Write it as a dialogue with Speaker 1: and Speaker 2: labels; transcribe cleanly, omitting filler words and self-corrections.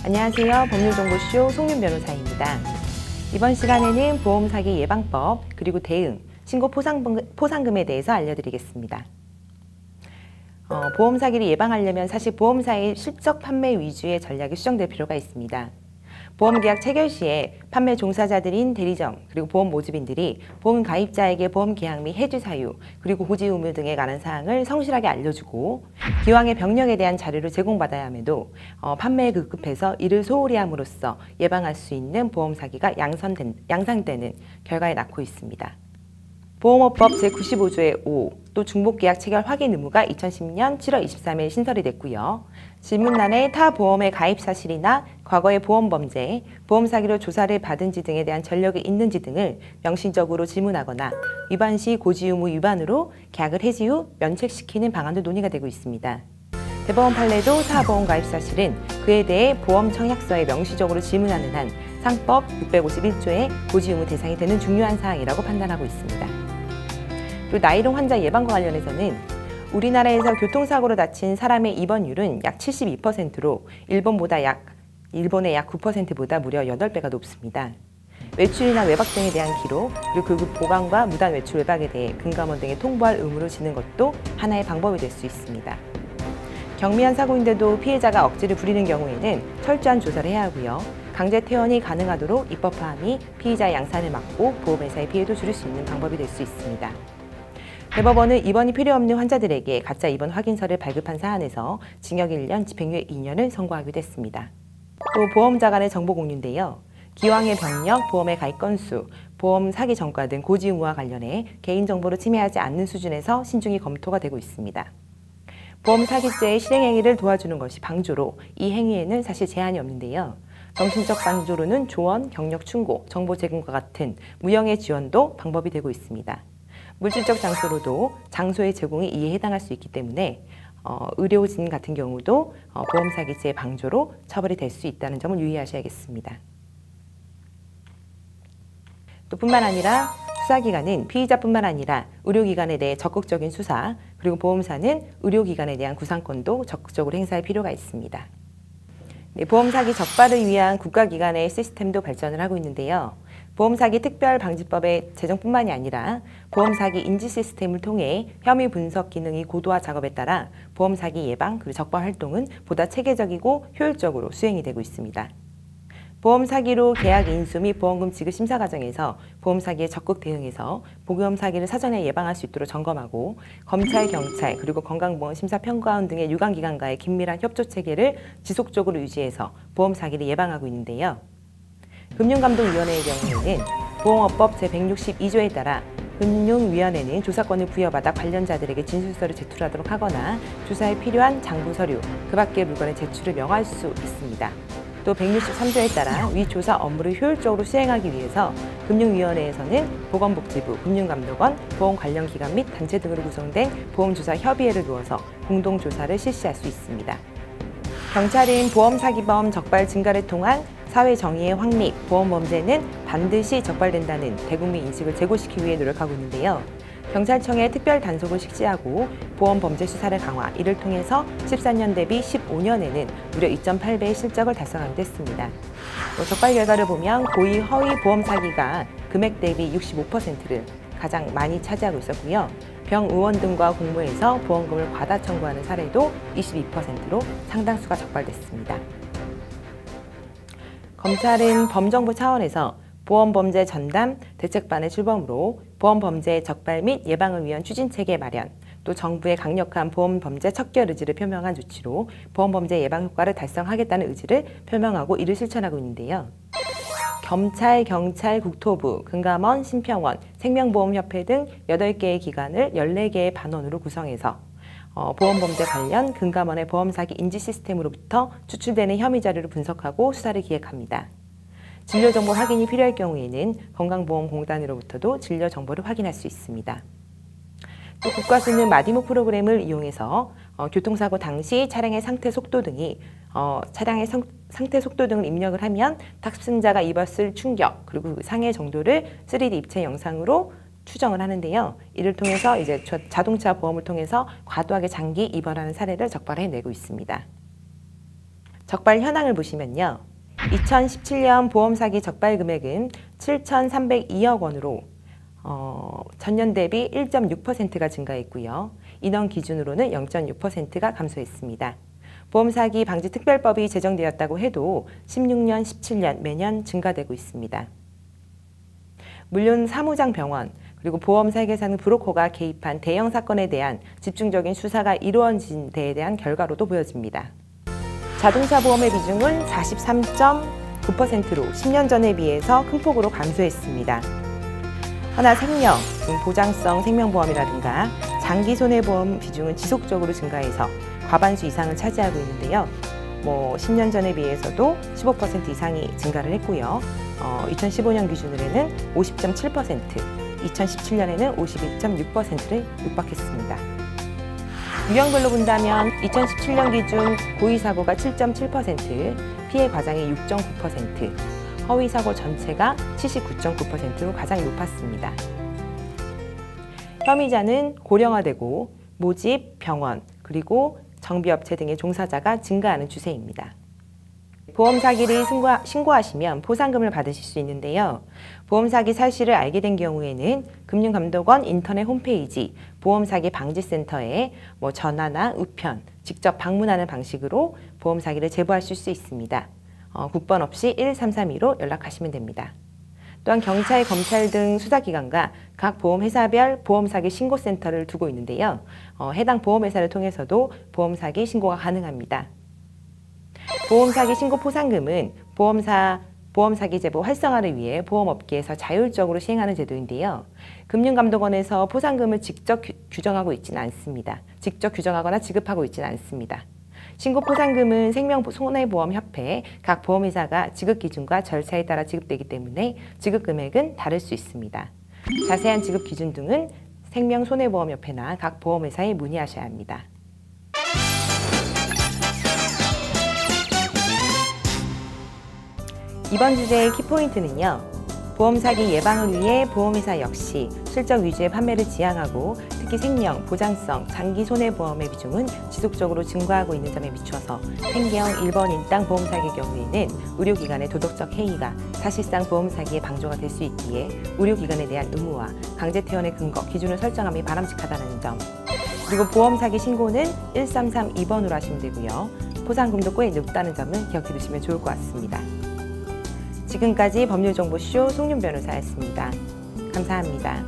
Speaker 1: 안녕하세요. 법률정보쇼 송윤 변호사입니다. 이번 시간에는 보험 사기 예방법 그리고 대응, 신고 포상금에 대해서 알려드리겠습니다. 보험 사기를 예방하려면 사실 보험사의 실적 판매 위주의 전략이 수정될 필요가 있습니다. 보험계약 체결 시에 판매 종사자들인 대리점 그리고 보험 모집인들이 보험 가입자에게 보험 계약 및 해지 사유 그리고 고지 의무 등에 관한 사항을 성실하게 알려주고 기왕의 병력에 대한 자료를 제공받아야 함에도 판매에 급급해서 이를 소홀히 함으로써 예방할 수 있는 보험 사기가 양산되는 결과에 낳고 있습니다. 보험업법 제95조의 5, 또 중복계약 체결 확인 의무가 2010년 7월 23일 신설이 됐고요. 질문란에 타 보험의 가입 사실이나 과거의 보험 범죄, 보험 사기로 조사를 받은지 등에 대한 전력이 있는지 등을 명시적으로 질문하거나 위반 시 고지 의무 위반으로 계약을 해지 후 면책시키는 방안도 논의가 되고 있습니다. 대법원 판례도 타 보험 가입 사실은 그에 대해 보험 청약서에 명시적으로 질문하는 한 상법 651조의 고지 의무 대상이 되는 중요한 사항이라고 판단하고 있습니다. 그리고 나이롱 환자 예방과 관련해서는 우리나라에서 교통사고로 다친 사람의 입원율은 약 72%로 일본의 약 9%보다 무려 8배가 높습니다. 외출이나 외박 등에 대한 기록, 그리고 그 보강과 무단 외출 외박에 대해 금감원 등에 통보할 의무를 지는 것도 하나의 방법이 될 수 있습니다. 경미한 사고인데도 피해자가 억지를 부리는 경우에는 철저한 조사를 해야 하고요. 강제 퇴원이 가능하도록 입법화함이 피의자의 양산을 막고 보험회사의 피해도 줄일 수 있는 방법이 될 수 있습니다. 대법원은 입원이 필요 없는 환자들에게 가짜 입원 확인서를 발급한 사안에서 징역 1년, 집행유예 2년을 선고하기도 했습니다. 또 보험자 간의 정보 공유인데요. 기왕의 병력, 보험의 가입 건수, 보험 사기 전과 등 고지 의무와 관련해 개인정보를 침해하지 않는 수준에서 신중히 검토가 되고 있습니다. 보험 사기죄의 실행행위를 도와주는 것이 방조로 이 행위에는 사실 제한이 없는데요. 정신적 방조로는 조언, 경력 충고, 정보 제공과 같은 무형의 지원도 방법이 되고 있습니다. 물질적 장소로도 장소의 제공이 이에 해당할 수 있기 때문에 의료진 같은 경우도 보험 사기죄의 방조로 처벌이 될 수 있다는 점을 유의하셔야겠습니다. 또 뿐만 아니라 수사기관은 피의자뿐만 아니라 의료기관에 대해 적극적인 수사, 그리고 보험사는 의료기관에 대한 구상권도 적극적으로 행사할 필요가 있습니다. 보험 사기 적발을 위한 국가기관의 시스템도 발전을 하고 있는데요. 보험사기 특별방지법의 제정뿐만이 아니라 보험사기 인지 시스템을 통해 혐의 분석 기능이 고도화 작업에 따라 보험사기 예방 그리고 적발 활동은 보다 체계적이고 효율적으로 수행이 되고 있습니다. 보험사기로 계약 인수 및 보험금 지급 심사 과정에서 보험사기에 적극 대응해서 보험사기를 사전에 예방할 수 있도록 점검하고 검찰, 경찰, 그리고 건강보험심사평가원 등의 유관기관과의 긴밀한 협조 체계를 지속적으로 유지해서 보험사기를 예방하고 있는데요. 금융감독위원회의 경우에는 보험업법 제162조에 따라 금융위원회는 조사권을 부여받아 관련자들에게 진술서를 제출하도록 하거나 조사에 필요한 장부서류, 그 밖의 물건의 제출을 명할 수 있습니다. 또 163조에 따라 위 조사 업무를 효율적으로 수행하기 위해서 금융위원회에서는 보건복지부, 금융감독원, 보험 관련 기관 및 단체 등으로 구성된 보험조사협의회를 두어서 공동조사를 실시할 수 있습니다. 경찰은 보험사기범 적발 증가를 통한 사회정의의 확립, 보험범죄는 반드시 적발된다는 대국민 인식을 제고시키기 위해 노력하고 있는데요. 경찰청의 특별 단속을 실시하고 보험범죄 수사를 강화, 이를 통해서 14년 대비 15년에는 무려 2.8배의 실적을 달성하기도 했습니다. 적발 결과를 보면 고의, 허위 보험 사기가 금액 대비 65%를 가장 많이 차지하고 있었고요. 병의원 등과 공모해서 보험금을 과다 청구하는 사례도 22%로 상당수가 적발됐습니다. 검찰은 범정부 차원에서 보험범죄 전담 대책반의 출범으로 보험범죄 적발 및 예방을 위한 추진체계 마련, 또 정부의 강력한 보험범죄 척결 의지를 표명한 조치로 보험범죄 예방 효과를 달성하겠다는 의지를 표명하고 이를 실천하고 있는데요. 검찰, 경찰, 국토부, 금감원, 심평원, 생명보험협회 등 8개의 기관을 14개의 반원으로 구성해서 보험범죄 관련 금감원의 보험사기 인지 시스템으로부터 추출되는 혐의 자료를 분석하고 수사를 기획합니다. 진료정보 확인이 필요할 경우에는 건강보험공단으로부터도 진료정보를 확인할 수 있습니다. 또 국가수는 마디모 프로그램을 이용해서 교통사고 당시 차량의 상태 속도 등을 입력을 하면 탑승자가 입었을 충격 그리고 상해 정도를 3D 입체 영상으로 추정을 하는데요. 이를 통해서 이제 자동차 보험을 통해서 과도하게 장기 입원하는 사례를 적발해내고 있습니다. 적발 현황을 보시면요. 2017년 보험 사기 적발 금액은 7,302억 원으로 전년 대비 1.6%가 증가했고요. 인원 기준으로는 0.6%가 감소했습니다. 보험 사기 방지 특별법이 제정되었다고 해도 16년, 17년 매년 증가되고 있습니다. 물론 사무장 병원 그리고 보험 설계사는 브로커가 개입한 대형 사건에 대한 집중적인 수사가 이루어진 데에 대한 결과로도 보여집니다. 자동차 보험의 비중은 43.9%로 10년 전에 비해서 큰 폭으로 감소했습니다. 하나생명, 보장성 생명보험이라든가 장기 손해보험 비중은 지속적으로 증가해서 과반수 이상을 차지하고 있는데요. 10년 전에 비해서도 15% 이상이 증가를 했고요. 2015년 기준으로는 50.7%, 2017년에는 52.6%를 육박했습니다. 유형별로 본다면 2017년 기준 고의사고가 7.7%, 피해 과장이 6.9%, 허위사고 전체가 79.9%로 가장 높았습니다. 혐의자는 고령화되고 모집, 병원, 그리고 정비업체 등의 종사자가 증가하는 추세입니다. 보험 사기를 신고하시면 포상금을 받으실 수 있는데요. 보험 사기 사실을 알게 된 경우에는 금융감독원 인터넷 홈페이지 보험 사기 방지센터에 전화나 우편, 직접 방문하는 방식으로 보험 사기를 제보하실 수 있습니다. 국번 없이 1332로 연락하시면 됩니다. 또한 경찰, 검찰 등 수사기관과 각 보험회사별 보험사기 신고센터를 두고 있는데요. 해당 보험회사를 통해서도 보험사기 신고가 가능합니다. 보험사기 신고 포상금은 보험사기 제보 활성화를 위해 보험업계에서 자율적으로 시행하는 제도인데요. 금융감독원에서 포상금을 직접 규정하고 있지는 않습니다. 직접 규정하거나 지급하고 있지는 않습니다. 신고 포상금은 생명손해보험협회 각 보험회사가 지급 기준과 절차에 따라 지급되기 때문에 지급 금액은 다를 수 있습니다. 자세한 지급 기준 등은 생명손해보험협회나 각 보험회사에 문의하셔야 합니다. 이번 주제의 키포인트는요. 보험 사기 예방을 위해 보험회사 역시 실적 위주의 판매를 지향하고 특히 생명, 보장성, 장기 손해보험의 비중은 지속적으로 증가하고 있는 점에 비추어서 생계형 1번 인당 보험 사기의 경우에는 의료기관의 도덕적 해이가 사실상 보험 사기의 방조가 될 수 있기에 의료기관에 대한 의무와 강제 퇴원의 근거, 기준을 설정함이 바람직하다는 점. 그리고 보험 사기 신고는 1332번으로 하시면 되고요. 포상금도 꽤 높다는 점을 기억해 두시면 좋을 것 같습니다. 지금까지 법률정보쇼 송윤 변호사였습니다. 감사합니다.